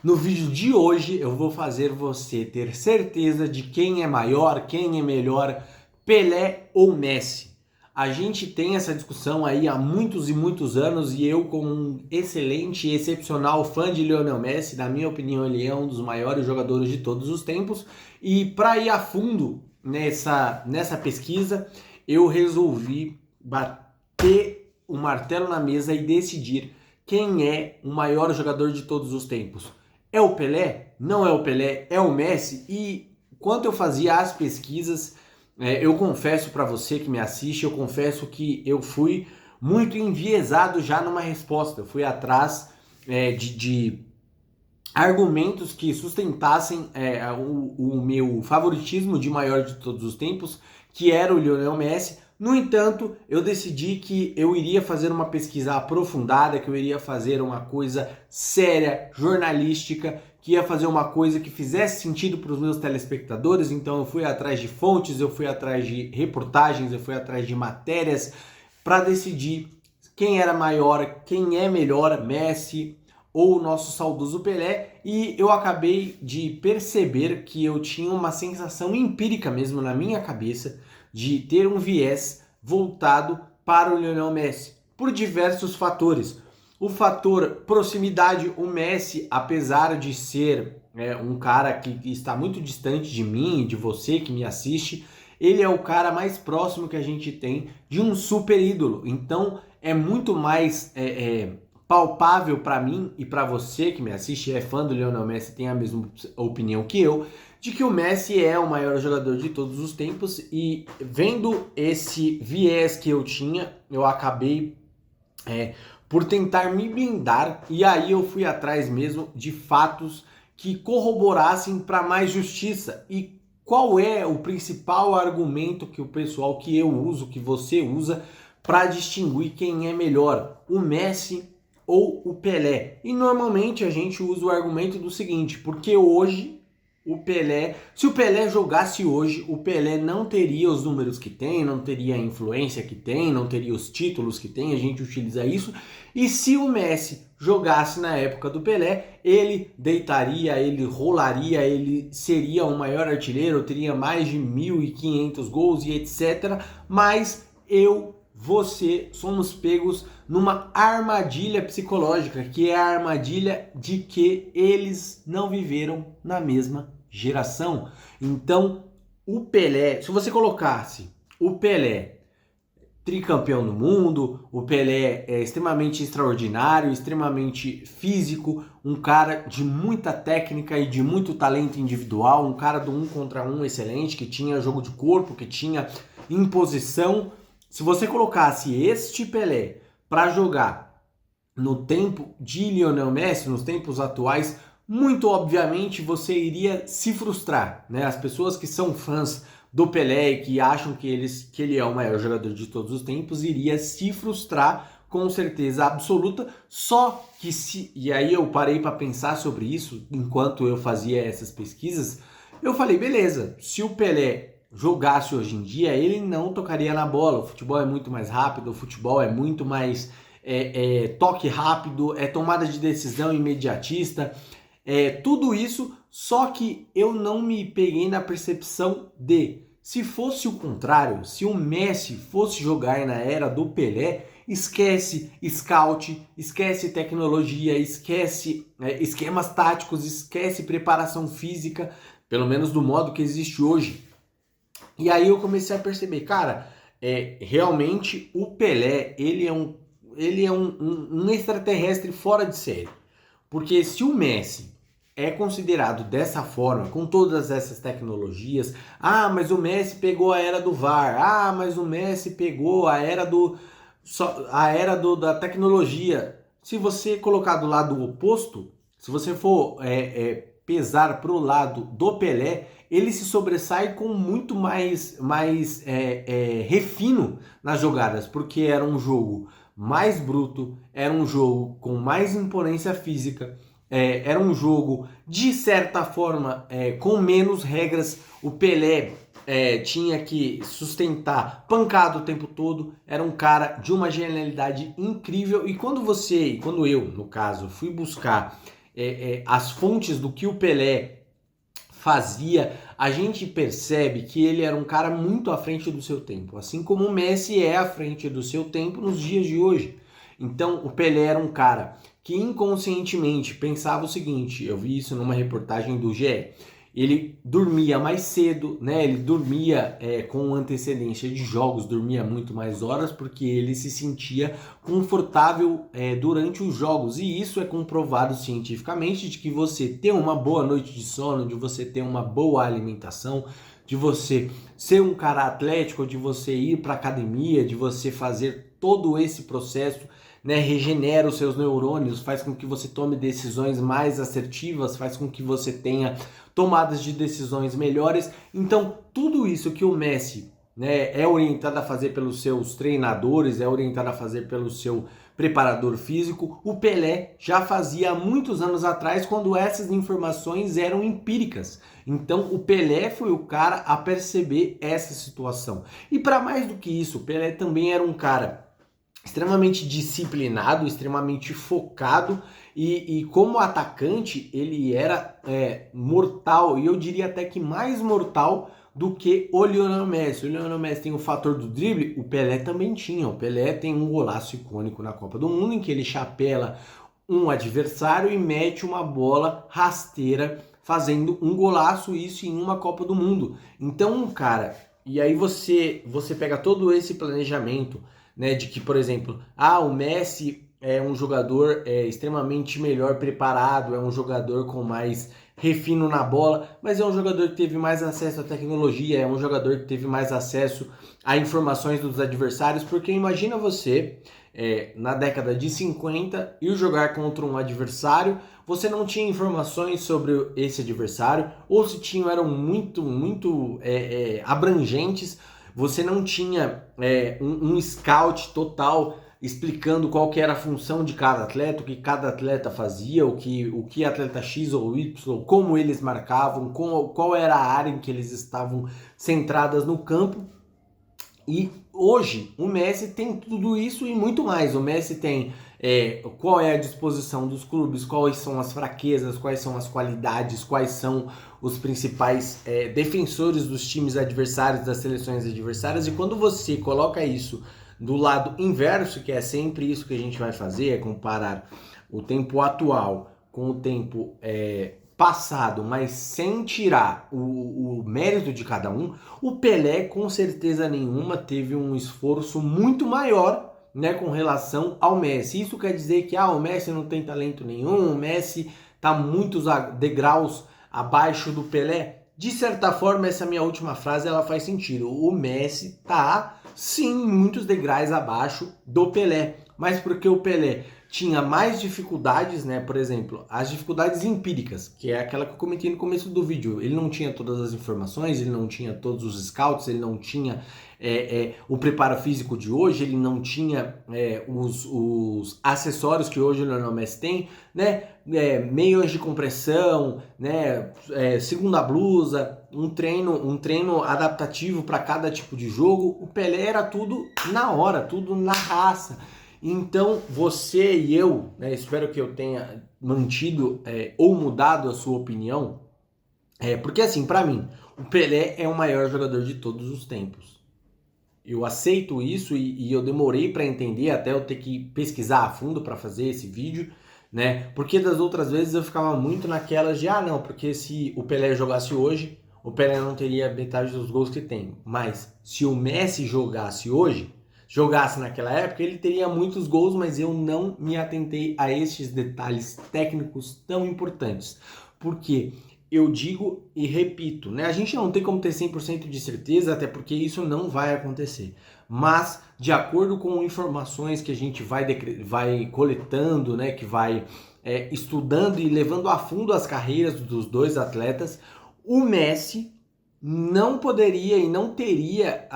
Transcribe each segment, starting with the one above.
No vídeo de hoje eu vou fazer você ter certeza de quem é maior, quem é melhor, Pelé ou Messi. A gente tem essa discussão aí há muitos e muitos anos e eu, como um excelente e excepcional fã de Lionel Messi, na minha opinião ele é um dos maiores jogadores de todos os tempos. E para ir a fundo nessa pesquisa, eu resolvi bater o martelo na mesa e decidir quem é o maior jogador de todos os tempos. É o Pelé? Não é o Pelé? É o Messi? E enquanto eu fazia as pesquisas, eu confesso para você que me assiste, eu confesso que eu fui muito enviesado já numa resposta. Eu fui atrás de argumentos que sustentassem o meu favoritismo de maior de todos os tempos, que era o Lionel Messi. No entanto, eu decidi que eu iria fazer uma pesquisa aprofundada, que eu iria fazer uma coisa séria, jornalística, que ia fazer uma coisa que fizesse sentido para os meus telespectadores. Então eu fui atrás de fontes, eu fui atrás de reportagens, eu fui atrás de matérias para decidir quem era maior, quem é melhor, Messi ou o nosso saudoso Pelé, e eu acabei de perceber que eu tinha uma sensação empírica mesmo na minha cabeça de ter um viés voltado para o Lionel Messi, por diversos fatores. O fator proximidade, o Messi, apesar de ser um cara que está muito distante de mim e de você que me assiste, ele é o cara mais próximo que a gente tem de um super ídolo. Então é muito mais palpável para mim e para você que me assiste, é fã do Lionel Messi, tem a mesma opinião que eu, de que o Messi é o maior jogador de todos os tempos. E vendo esse viés que eu tinha, eu acabei por tentar me blindar, e aí eu fui atrás mesmo de fatos que corroborassem para mais justiça. E qual é o principal argumento que o pessoal que eu uso, que você usa, para distinguir quem é melhor, o Messi ou o Pelé? E normalmente a gente usa o argumento do seguinte: porque hoje o Pelé, se o Pelé jogasse hoje, o Pelé não teria os números que tem, não teria a influência que tem, não teria os títulos que tem, a gente utiliza isso. E se o Messi jogasse na época do Pelé, ele deitaria, ele rolaria, ele seria o maior artilheiro, teria mais de 1.500 gols e etc. Mas você somos pegos numa armadilha psicológica, que é a armadilha de que eles não viveram na mesma geração. Então, o Pelé, se você colocasse o Pelé tricampeão do mundo, o Pelé é extremamente extraordinário, extremamente físico, um cara de muita técnica e de muito talento individual, um cara do 1 contra 1 excelente, que tinha jogo de corpo, que tinha imposição. Se você colocasse este Pelé para jogar no tempo de Lionel Messi, nos tempos atuais, muito obviamente você iria se frustrar, né? As pessoas que são fãs do Pelé e que acham que ele é o maior jogador de todos os tempos, iria se frustrar com certeza absoluta. Só que e aí eu parei para pensar sobre isso enquanto eu fazia essas pesquisas, eu falei, beleza, se o Pelé jogasse hoje em dia, ele não tocaria na bola. O futebol é muito mais rápido, o futebol é muito mais toque rápido, é tomada de decisão imediatista, tudo isso. Só que eu não me peguei na percepção de, se fosse o contrário, se o Messi fosse jogar na era do Pelé, esquece scout, esquece tecnologia, esquece esquemas táticos, esquece preparação física, pelo menos do modo que existe hoje. E aí eu comecei a perceber, cara, realmente o Pelé, ele é um extraterrestre fora de série. Porque se o Messi é considerado dessa forma, com todas essas tecnologias, mas o Messi pegou a era do VAR, mas o Messi pegou a era da tecnologia. Se você colocar do lado oposto, se você for pesar pro lado do Pelé, ele se sobressai com muito mais refino nas jogadas, porque era um jogo mais bruto, era um jogo com mais imponência física, era um jogo de certa forma com menos regras. O Pelé tinha que sustentar pancada o tempo todo, era um cara de uma genialidade incrível. E quando eu, no caso, fui buscar as fontes do que o Pelé fazia, a gente percebe que ele era um cara muito à frente do seu tempo, assim como o Messi é à frente do seu tempo nos dias de hoje. Então, o Pelé era um cara que inconscientemente pensava o seguinte, eu vi isso numa reportagem do GE, ele dormia mais cedo, né? Ele dormia com antecedência de jogos, dormia muito mais horas porque ele se sentia confortável durante os jogos. E isso é comprovado cientificamente de que você ter uma boa noite de sono, de você ter uma boa alimentação, de você ser um cara atlético, de você ir para academia, de você fazer todo esse processo, né, regenera os seus neurônios, faz com que você tome decisões mais assertivas, faz com que você tenha tomadas de decisões melhores. Então, tudo isso que o Messi, né, é orientado a fazer pelos seus treinadores, é orientado a fazer pelo seu preparador físico, o Pelé já fazia há muitos anos atrás, quando essas informações eram empíricas. Então, o Pelé foi o cara a perceber essa situação. E para mais do que isso, o Pelé também era um cara extremamente disciplinado, extremamente focado e como atacante ele era mortal, e eu diria até que mais mortal do que o Lionel Messi. O Lionel Messi tem o fator do drible, o Pelé também tinha. O Pelé tem um golaço icônico na Copa do Mundo em que ele chapela um adversário e mete uma bola rasteira fazendo um golaço, isso em uma Copa do Mundo. Então, cara, e aí você pega todo esse planejamento, né, de que, por exemplo, o Messi é um jogador extremamente melhor preparado, é um jogador com mais refino na bola, mas é um jogador que teve mais acesso à tecnologia, é um jogador que teve mais acesso a informações dos adversários, porque imagina você, na década de 50, ir jogar contra um adversário, você não tinha informações sobre esse adversário, ou se tinham eram muito abrangentes. Você não tinha um scout total explicando qual que era a função de cada atleta, o que cada atleta fazia, o que atleta X ou Y, como eles marcavam, qual era a área em que eles estavam centradas no campo. E hoje o Messi tem tudo isso e muito mais. O Messi tem qual é a disposição dos clubes, quais são as fraquezas, quais são as qualidades, quais são os principais defensores dos times adversários, das seleções adversárias. E quando você coloca isso do lado inverso, que é sempre isso que a gente vai fazer, é comparar o tempo atual com o tempo passado, mas sem tirar o mérito de cada um, o Pelé com certeza nenhuma teve um esforço muito maior, né, com relação ao Messi. Isso quer dizer que o Messi não tem talento nenhum, o Messi está muitos degraus abaixo do Pelé? De certa forma, essa minha última frase ela faz sentido. O Messi tá sim muitos degraus abaixo do Pelé, mas porque o Pelé tinha mais dificuldades, né? Por exemplo, as dificuldades empíricas, que é aquela que eu comentei no começo do vídeo. Ele não tinha todas as informações, ele não tinha todos os scouts, ele não tinha o preparo físico de hoje, ele não tinha os acessórios que hoje o Lionel Messi tem, né? Meios de compressão, né? Segunda blusa, um treino adaptativo para cada tipo de jogo. O Pelé era tudo na hora, tudo na raça. Então, você e eu, né, espero que eu tenha mantido ou mudado a sua opinião, porque assim, para mim, o Pelé é o maior jogador de todos os tempos. Eu aceito isso e eu demorei para entender, até eu ter que pesquisar a fundo para fazer esse vídeo, né? Porque das outras vezes eu ficava muito naquelas de, não, porque se o Pelé jogasse hoje, o Pelé não teria metade dos gols que tem. Mas se o Messi jogasse hoje, jogasse naquela época, ele teria muitos gols, mas eu não me atentei a estes detalhes técnicos tão importantes. Porque eu digo e repito, né? A gente não tem como ter 100% de certeza, até porque isso não vai acontecer. Mas, de acordo com informações que a gente vai coletando, né? Que vai estudando e levando a fundo as carreiras dos dois atletas, o Messi não poderia e não teria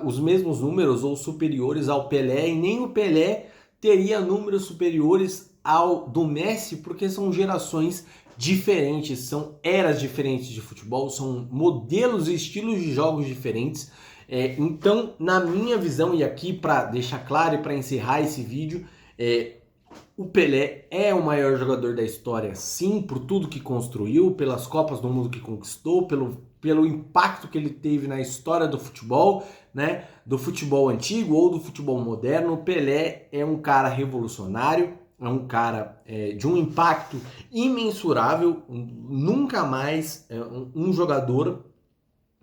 os mesmos números ou superiores ao Pelé, e nem o Pelé teria números superiores ao do Messi, porque são gerações diferentes, são eras diferentes de futebol, são modelos e estilos de jogos diferentes. Então, na minha visão, e aqui para deixar claro e para encerrar esse vídeo, O Pelé é o maior jogador da história, sim, por tudo que construiu, pelas Copas do Mundo que conquistou, pelo impacto que ele teve na história do futebol, né? Do futebol antigo ou do futebol moderno. O Pelé é um cara revolucionário, é um cara de um impacto imensurável. Nunca mais um jogador,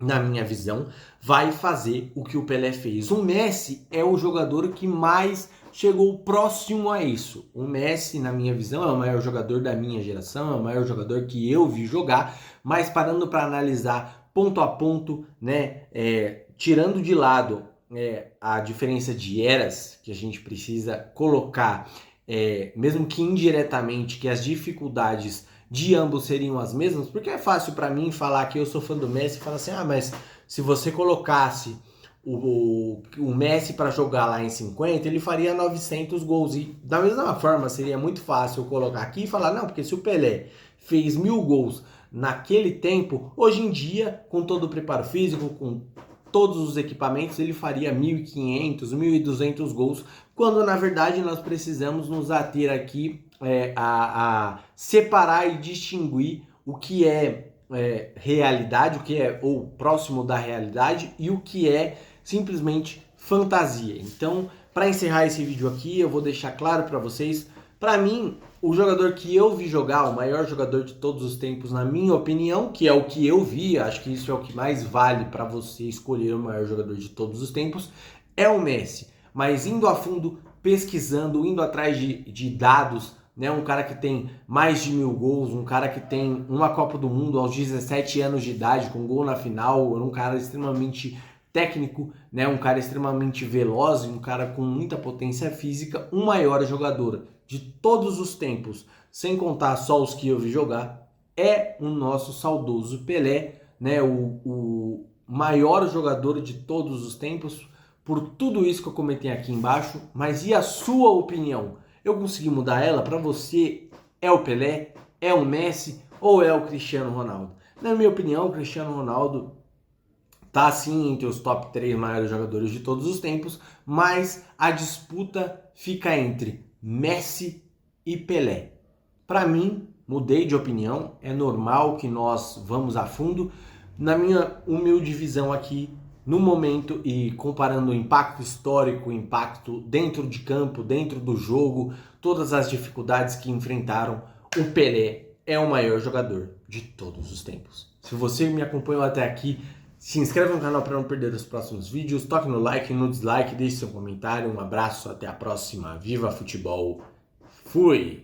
na minha visão, vai fazer o que o Pelé fez. O Messi é o jogador que mais chegou próximo a isso. O Messi, na minha visão, é o maior jogador da minha geração, é o maior jogador que eu vi jogar, mas parando para analisar ponto a ponto, né, tirando de lado a diferença de eras que a gente precisa colocar, mesmo que indiretamente, que as dificuldades de ambos seriam as mesmas, porque é fácil para mim falar que eu sou fã do Messi e falar assim, mas se você colocasse o Messi para jogar lá em 50, ele faria 900 gols. E da mesma forma, seria muito fácil eu colocar aqui e falar, não, porque se o Pelé fez 1000 gols naquele tempo, hoje em dia, com todo o preparo físico, com todos os equipamentos, ele faria 1.500, 1.200 gols, quando na verdade nós precisamos nos ater aqui a separar e distinguir o que é realidade, o que é ou próximo da realidade e o que é simplesmente fantasia. Então, para encerrar esse vídeo aqui, eu vou deixar claro para vocês, para mim, o jogador que eu vi jogar, o maior jogador de todos os tempos, na minha opinião, que é o que eu vi, acho que isso é o que mais vale para você escolher o maior jogador de todos os tempos, é o Messi. Mas indo a fundo, pesquisando, indo atrás de dados, né, um cara que tem mais de 1000 gols, um cara que tem uma Copa do Mundo aos 17 anos de idade, com gol na final, um cara extremamente técnico, né, um cara extremamente veloz, um cara com muita potência física, um maior jogador de todos os tempos, sem contar só os que eu vi jogar, é o nosso saudoso Pelé, né, o maior jogador de todos os tempos, por tudo isso que eu comentei aqui embaixo. Mas e a sua opinião? Eu consegui mudar ela? Para você, é o Pelé, é o Messi ou é o Cristiano Ronaldo? Na minha opinião, o Cristiano Ronaldo tá sim entre os top 3 maiores jogadores de todos os tempos, mas a disputa fica entre Messi e Pelé. Para mim, mudei de opinião, é normal que nós vamos a fundo. Na minha humilde visão aqui, no momento, e comparando o impacto histórico, o impacto dentro de campo, dentro do jogo, todas as dificuldades que enfrentaram, o Pelé é o maior jogador de todos os tempos. Se você me acompanhou até aqui, se inscreve no canal para não perder os próximos vídeos, toque no like, no dislike, deixe seu comentário, um abraço, até a próxima, viva futebol, fui!